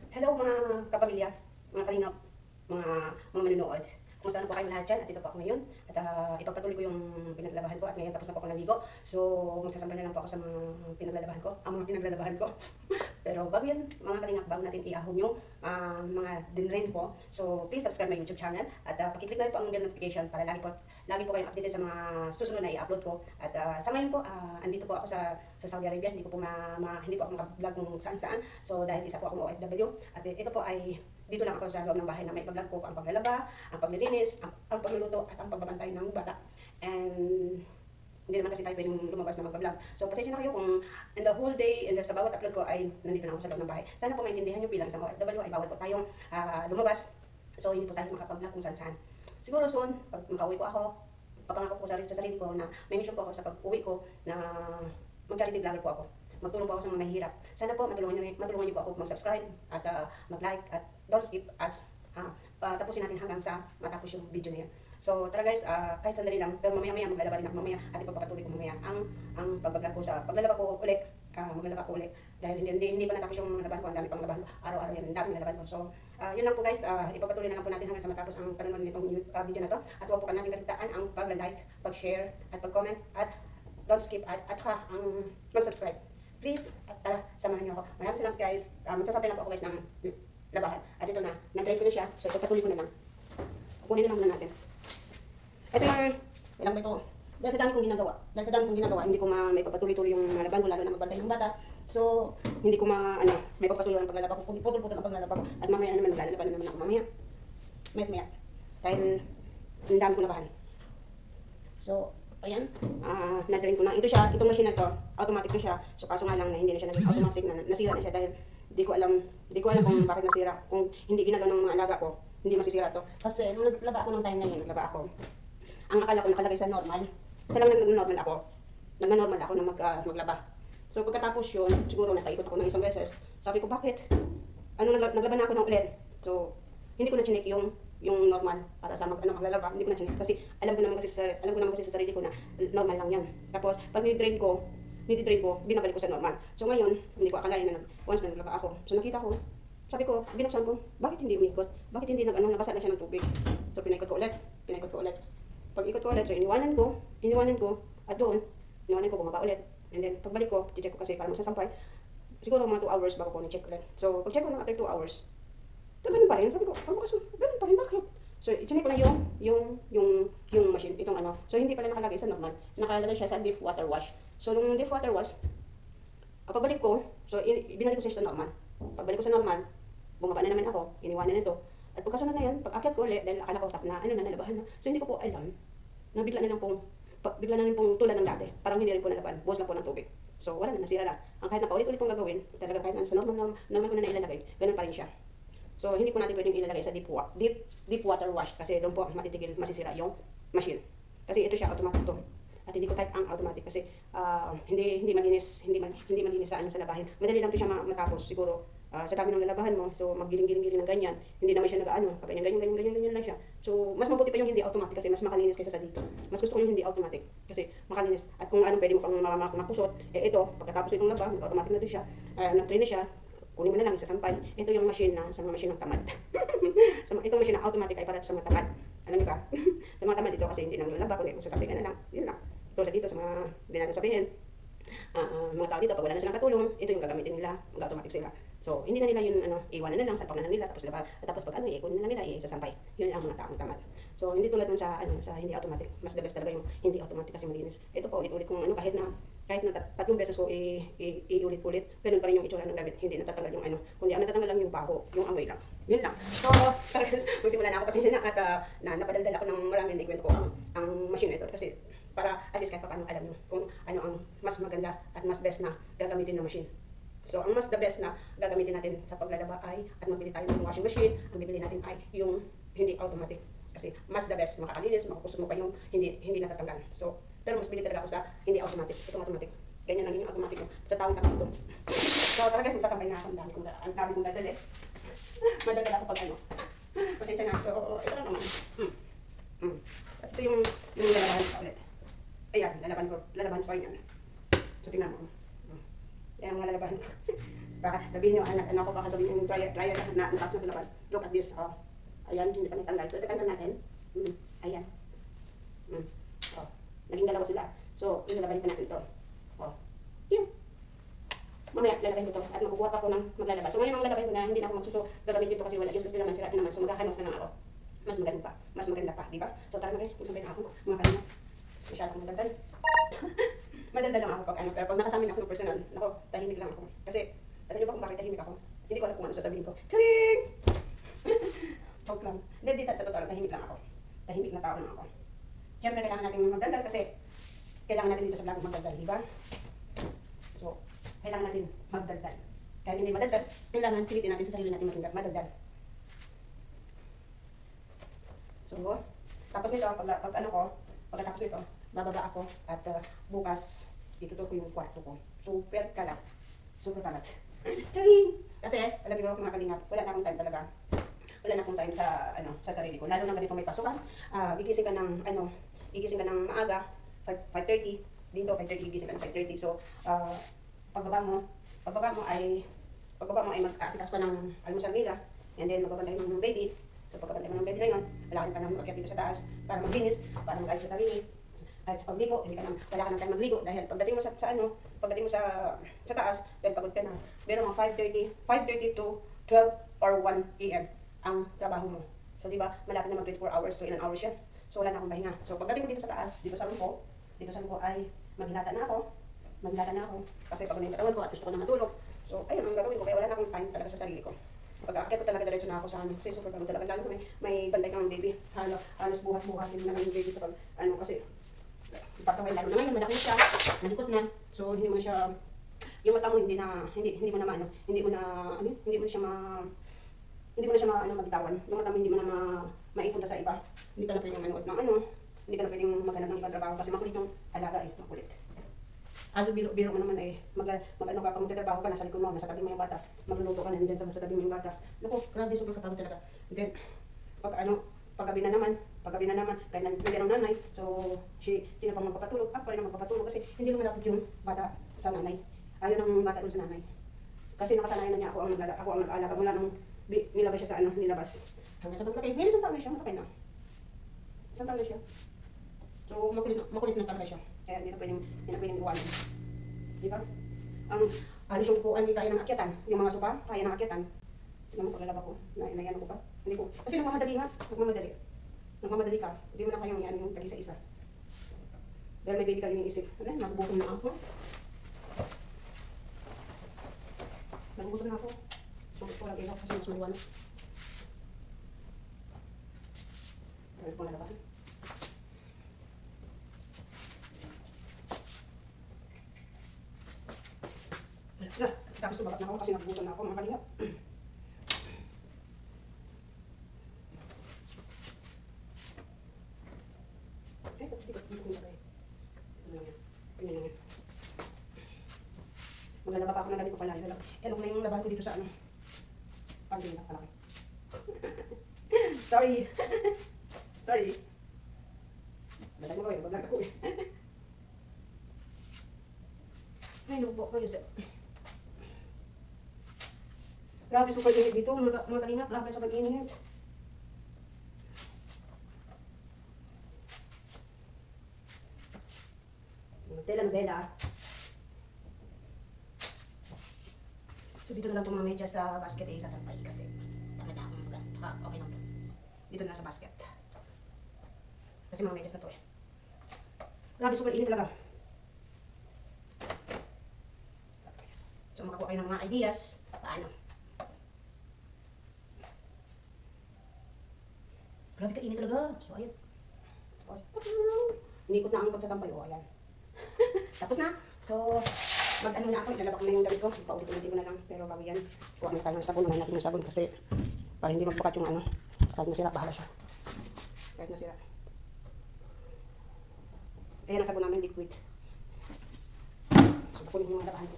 Hello mga kapamilya, mga kalingap, mga manunood. Kumusta na po kayong lahat dyan? At ito po ako ngayon. At ipagpatuloy ko yung pinaglalabahan ko at ngayon tapos na po ako naligo. So, magsasambal na lang po ako sa mga pinaglalabahan ko. Ang mga pinaglalabahan ko. Pero bago yan, mga kalingap, bago natin iahon yung mga dinrain ko. So, please subscribe my YouTube channel. At pakiclick na rin po ang bell notification para lagi po kayong updated sa mga susunod na i-upload ko. At sa ngayon po, andito po ako sa Saudi Arabia. Hindi po ako maka-vlog kung saan-saan. So, dahil isa po ako OFW. At ito po ay dito lang ako sa loob ng bahay na may pag-vlog ko ang paglalaba, ang paglilinis, ang pagluluto at ang pagbabantay ng bata. And hindi naman kasi tayo pwedeng lumabas na mag-vlog. So pasensya na kayo kung in the whole day and sa bawat upload ko ay nandito lang ako sa loob ng bahay. Sana po maintindihan nyo bilang isang OFW ay bawal po tayong lumabas. So hindi po tayo makapag-vlog kung saan-saan. Siguro soon, pag makauwi po ako, papangako ko sa sarili ko na may mission po ako sa pag-uwi ko na mag-charity vlogger po ako. Magtulong po ako sa mga mahihirap. Sana po matulungan niyo po ako mag-subscribe at mag-like at don't skip ads. Tapusin natin hanggang sa matapos yung video na yan. So tara guys, kahit sandali lang, pero mamaya maglalaba rin ako mamaya at ipagpapatuloy ko mamaya ang pagbablog ko sa paglalaba ko ulit. Maglalaba ko ulit dahil hindi pa natapos yung laban ko, ang dami pang laban ko. Araw-araw yan, ang dami na laban ko. So yun lang po guys, ipagpatuloy na lang po natin hanggang sa matapos ang panonood nitong video na to. At huwag po natin kaligtaan ang pag-like, pag-share at pag-comment at don't skip at saka ang mag-subscribe. Please, tara, samahan niyo ako. Maraming salamat guys. Magsasapin na po ako guys ng labahan. At ito na, na-try ko na siya. So, ipatuloy ko na lang. Kukunin na lang muna natin. Ito yung, ilang ba ito? Dahil sa dami kong ginagawa, hindi ko may papatuloy-tuloy yung laban ko, lalo na magbantay ng bata. So, hindi ko may papatuloy ang paglalaba ko. Putol-putol ang paglalaba ko. At mamaya naman, maglalaba na naman ako mamaya. Maya. Dahil, ang dami kong labahan. So, ayan, na-drain ko na. Itong machine na to, automatic to siya. So kaso nga lang na hindi na siya naging automatic na nasira na siya dahil di ko alam kung bakit nasira. Kung hindi ginagawa ng mga alaga ko, hindi masisira to. Kasi nung naglaba ako ng time na yun, ang akala ko nakalagay sa normal. Talagang nag-normal ako na maglaba. So pagkatapos yun, siguro nakaikot ako ng isang beses. Sabi ko, bakit? Naglaba na ako ng ulit. So, hindi ko na chinek yung normal para sa maglalaba, hindi ko na chinek kasi alam ko naman kasi sa sarili ko na normal lang yan. Tapos pag ni-drain ko, binabalik ko sa normal. So ngayon, hindi ko akalain na once na naglaba ako. So nakita ko, sabi ko, binuksan ko, bakit hindi umikot? Bakit hindi nabasa na siya ng tubig? So pinaikot ko ulit. Pag ikot ko ulit, so iniwanan ko, at doon, bumaba ulit. And then pagbalik ko, check ko kasi para masasampay. Siguro mga 2 hours bago ko na-check ulit. So pag check ko na after 2 hours, ganun pa rin. Sabi ko, ganun pa rin, bakit? So, i-check ko na yung machine, itong ano. So, hindi pala nakalagay sa normal. Nakalagay siya sa deep water wash. So, nung deep water wash, pagbalik ko, so, binalik ko siya sa normal. Pagbalik ko sa normal, bumaba na naman ako, iniwanan na ito. At pagkasunod na yan, pag-akyat ko ulit, dahil akala ko nalabahan na. So, hindi ko po alam, na bigla na rin pong tulad ng dati. Parang hindi rin po nalaban, buhos lang po ng tubig. So, wala na, nasira lang. Ang kahit na paulit-ulit kong gagawin, talaga kahit na sa normal ko na nailalagay, ganun pa rin siya. So, hindi po natin pwedeng ilalagay sa deep water wash kasi doon po masisira yung machine. Kasi ito siya, automatic to. At hindi ko type ang automatic kasi hindi malinis sa labahin. Madali lang to siya matapos siguro sa dami ng lalabahan mo. So, maggiling-giling ng ganyan. Hindi naman siya kapag ganyan lang siya. So, mas mabuti pa yung hindi automatic kasi mas makalinis kaysa sa dito. Mas gusto ko yung hindi automatic kasi makalinis. At kung pwede mo pang makusot, ito, pagkatapos itong laba, automatic na to siya, na-train na siya, kunin mo na lang, isasampay. Ito yung machine sa mga machine ng tamad. Itong machine na automatic ay para sa mga tamad. Alam niyo ba? Sa mga tamad ito kasi hindi nang lalaba, kundi masasampay ka na lang. Yun lang. Tulad dito sa mga dinatong sabihin. Mga tao dito, pag wala na silang katulong, ito yung gagamitin nila, mag-automatic sila. So, hindi na nila yun, iwanan na lang, sampang na nila, tapos pag ikunin na nila, isasampay. Yun ang mga taong tamad. So, hindi tulad nun sa hindi automatic. Mas the best talaga yung hindi automatic kasi malinis. Ito po, ulit-ulit kung kahit na 3 beses ko iulit-ulit, ganun pa rin yung itsura ng damit. Hindi natatanggal yung kundi ang natatanggal lang yung baho, yung amoy lang. Yun lang. So, magsimula na ako, pasensya na at napadaldal ako ng marami, hindi kwento ko ang machine na ito kasi para at least kahit paano alam nyo kung ano ang mas maganda at mas best na gagamitin ng machine. So, ang mas the best na gagamitin natin sa paglalaba ay at magbili tayo ng washing machine, ang bibili natin ay yung hindi automatic. Kasi mas the best, makakalinis, makakusot mo pa yung hindi natatanggal. So, pero mas bili talaga ako sa hindi automatic. Itong automatic. Ganyan lang yung automatic mo. Sa taong tamad ko. So, talaga magsasampay na ako. Ang dami kong dadali. Madadala ako pag pasensya na. So, ito lang naman. Ito yung lalabahan ko ulit. Ayan, lalaban ko yan. So, tingnan mo. Ayan ang lalabahan ko. Baka sabihin nyo, ano ako, baka sabihin nyo yung dryer na natapos na pinapal. Look at this, oh. Ayan, hindi pa natanggal. So, ito tanggal natin. Ayan. Oh, naging dalawa sila. So, ilalabahin pa natin ito. Oh, yun. Mamaya, lalabahin ko ito. At magkukuha pa ako ng maglalaba. So, ngayon ang lalabahin ko na, hindi na ako magsuso. Gagamitin ito kasi wala. Useless din naman, sira din naman. So, maghahanos na lang ako. Mas maganda pa. Mas maganda pa, di ba? So, tara na guys, magsabay na ako. Mga kanina. Masyadong madaldal. Madaldal lang ako pag ano. Pero pag nakasamin ako ng personal, ako, tahimik lang ako. Kasi, alam niyo ba kung bakit tahimik ako? Hindi ko alam kung ano sasabihin ko. Charing! Joke lang. Hindi, sa totoo lang, tahimik lang ako. Tahimik na tao lang ako. Siyempre, kailangan natin magdaldal kasi kailangan natin dito sa vlog magdaldal, di ba? So, kailangan natin magdaldal. Kahit hindi madaldal, kailangan pilitin natin sa sarili natin maging madaldal. So, tapos nito, pagkatapos nito, bababa ako at bukas, itutur ko yung kwarto ko. Super kalat. Super kalat. Charing! Kasi, alam niyo mga kalingap, wala na akong time talaga. Wala na akong time sa sarili ko. Lalo na ganito may pasukan. Gigising ka ng maaga, 5:30. Dito 5:30 gigising ka ng 5:30. So, pagbaba mo ay mag-asikas ka ng almusal nila. And then magbabantay mo ng baby. So, pagkabantay mo ng baby na yun, kailangan ka nang mag-akyat dito sa taas para maglinis, para mag-ayos sa sarili. At pagligo, wala ka nang time magligo dahil pagdating mo sa taas, dahil pagod ka na. Pero mga 5:30 to 12 or 1 AM ang trabaho mo. So, di ba, malapit na mag 24 hours to ilang hours yan. So, wala na akong pahinga. So, pagdating ko dito sa taas, dito sa room ko ay maghilata na ako. Kasi pagod na yung katawan ko at gusto ko na matulog. So, ayun ang gagawin ko. Kaya wala na akong time talaga sa sarili ko. Pag-aakyat ko talaga, diretso na ako sa kasi super pagod talaga. Lalo kung may bantay kang baby. Halos buhat-buhatin na lang yung baby sa kasi pasaway lalo na ngayon, malaki na siya, nalikot na. So, hindi mo siya, yung mata mo hindi mo na magbitawan. Yung mata mo hindi mo na maipunta sa iba. Hindi ka na pwedeng hindi ka na pwedeng maghanap ng ibang trabaho kasi makulit yung alaga makulit. Biro mo naman mag-ano ka, pag magtatrabaho ka, nasa likod mo, nasa tabi mo yung bata, magluluto ka na dyan sa tabi mo yung bata. Naku, grabe, super kapagod talaga. Then, paggabi na naman, kahit nandiyan ang nanay, so, sino pang magpapatulog? Ako pa rin ang magpapatulog kasi hindi lumalapit yung bata sa nanay. Ayaw ng bata dun sa nanay. Kasi nakasanayan na niya ako ang mag-aalaga mula nung nilabas siya sa nilabas. Hanggang sa paglaki, ngayon isang taon na siya, malaki na. Isang taon na siya. So, makulit na talaga siya. Kaya hindi na pwedeng iwanan. Di ba? Ang alis yung upuan, hindi kaya ng akyatan. Yung mga sopa, kaya ng akyatan. Tingnan mo paglalaba ko. Naiyan ko pa. Hindi ko. Kasi nagmamadali nga. Nagmamadali ka. Hindi mo na kayong yung tag-isa-isa. Dahil may baby ka rin yung isip. Nagugutom na ako. So, gusto ko lang ilaw kasi mas maliwanag. Dahil ko lalabahan. Tapos tumagat na ako kasi nagugutom na ako mga kalingap. Maglalaba pa ako ng ganito pala. Ano ko na yung labahan ko dito sa pangkina palaki. Sorry. Balag mo kayo, balag ako eh. Ay, nubo kayo sir. Grabe super init dito, mga kalingap, grabe sa pag-init. Telenovela. So dito na lang itong mga medyas sa basket isasampay kasi tamad na akong magat. Okay lang to. Dito na sa basket. Kasi mga medyas na to eh. Grabe super init talaga. So makakuha kayo ng mga ideas. Paano? Grabe ka init talaga. So ayun. Inikot na ang pagsasampay. O ayan. Tapos na. So mag-ano na ako. Ilalabak ko na yung damit ko. Paulit-ulitin ko na lang. Pero bago yan, kuha na tayo ng sabon. Unahin natin yung sabon kasi para hindi magbukat yung kahit nasira, bahala siya. Kahit nasira. Ayan ang sabon namin, liquid. So bakunin yung labahan ko.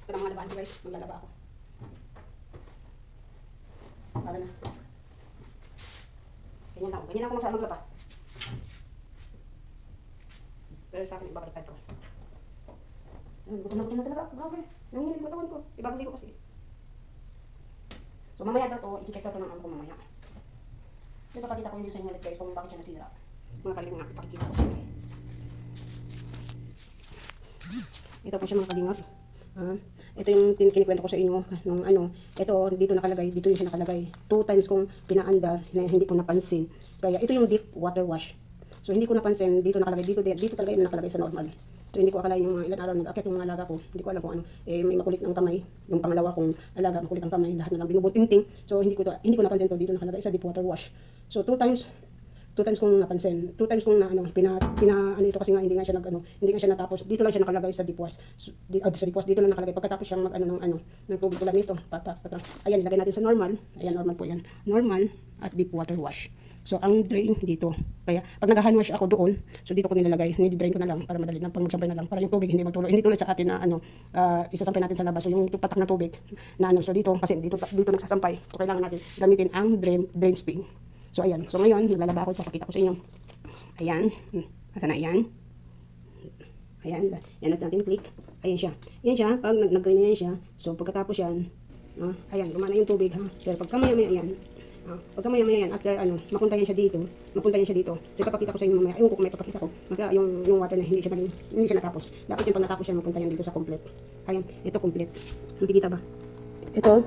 Ito na mga labahan ko guys, maglalaba ako. Para na. Ganyan ako maglaba. Pero sa akin, ibabaliktad ko. Gutom na talaga. Grabe. Nanginginig yung katawan ko. Ibabalik ko kasi. So mamaya daw to, i-check daw to ng amo ko mamaya. Ito papakita ko yung sa inyo ulit guys kung bakit siya nasira. Mga kalingap, ipakikita ko. Ito po siya mga kalingap. Ito yung kinikwento ko sa inyo nung ano, ito dito nakalagay, dito yung siya nakalagay. 2 times kong pinaandar na hindi ko napansin. Kaya ito yung deep water wash. So hindi ko napansin, dito nakalagay, dito talaga yung nakalagay sa normal. So hindi ko akalain yung mga ilan araw nag-akyat yung mga alaga ko. Hindi ko alam kung ano. May makulit ng kamay, yung pangalawa kong alaga, makulit ang kamay, lahat na lang binubuntinting. So hindi ko napansin to, dito nakalagay sa deep water wash. So 2 times kong napansin. 2 times kong na ano, ano ito kasi nga hindi nga siya natapos. Dito lang siya nakalagay sa deep wash. Sa deep wash dito lang nakalagay. Pagkatapos siyang ng tubig tulad nito. Ayan, ilagay natin sa normal. Ayan, normal po yan. Normal at deep water wash. So ang drain dito. Kaya pag nag-hand wash ako doon, so dito ko nilalagay. Ni-drain ko na lang para madali na pag magsampay na lang para yung tubig hindi magtulo. Hindi tulad sa atin na isasampay natin sa labas. So yung patak na tubig na so dito kasi dito nagsasampay. So kailangan natin gamitin ang drain spring. So ayan. So ngayon, naglalaba ako, ipapakita ko sa inyo. Ayan. Asa na yan? Ayan. Yan natin click. Ayan siya. Yan siya. Pag nag-green na yan siya. So pagkatapos yan, ayan, gumana yung tubig ha. Pero pagka maya-maya yan, pagka maya-maya yan, after mapunta yan siya dito. So ipapakita ko sa inyo mamaya. Ayun ko kung may papakita ko. Yung water na hindi siya natapos. Dapat yung pag natapos yan, mapunta yan dito sa complete. Ayan. Ito complete. Nakikita ba? Ito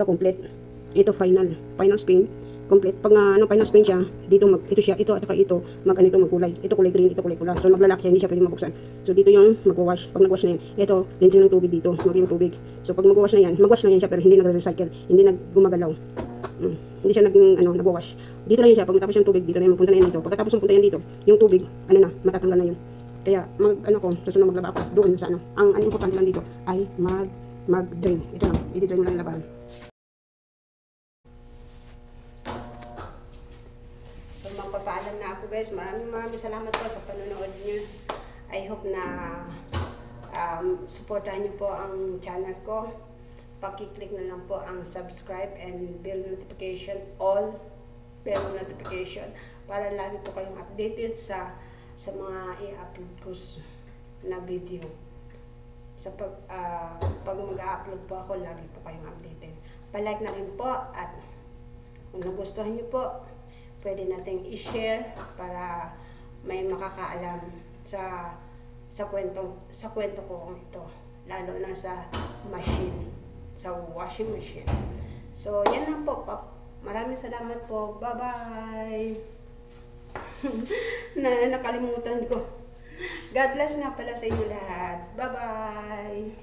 complete. Ito final spin. Complete. Pag final spin siya, ito at saka ito, magkulay. Ito kulay green, ito kulay pula. So maglalak siya, hindi siya pwedeng mabuksan. So dito yung mag-wash. Pag nag-wash na yan, ito, rinsing ng tubig dito, maging tubig. So pag mag-wash na yan siya pero hindi nag-recycle, hindi gumagalaw. Hindi siya nag-wash. Dito lang yan siya, pag natapos yung tubig, dito na yan, mapunta na yan dito. Pagkatapos mapunta yan dito, yung tubig, matatanggal na yun. Kaya, susunod maglaba ako doon sa Ang importante lang dito ay mag-drain. Ito lang, i-drain mo lang yung labahan. Magpapaalam na ako guys. Maraming salamat po sa panonood niyo. I hope na supportahan niyo po ang channel ko. Paki-click na lang po ang subscribe and bell notification, all bell notification para lagi po kayong updated sa mga i-upload ko na video. Sa pag mag-upload po ako, lagi po kayong updated. Pa-like na rin po at kung nagustuhan niyo po, pwede nating i-share para may makakaalam sa kwento ko ito, lalo na sa washing machine. So yan lang po. Maraming salamat po. Bye-bye. Nakalimutan ko. God bless nga pala sa inyo lahat. Bye-bye.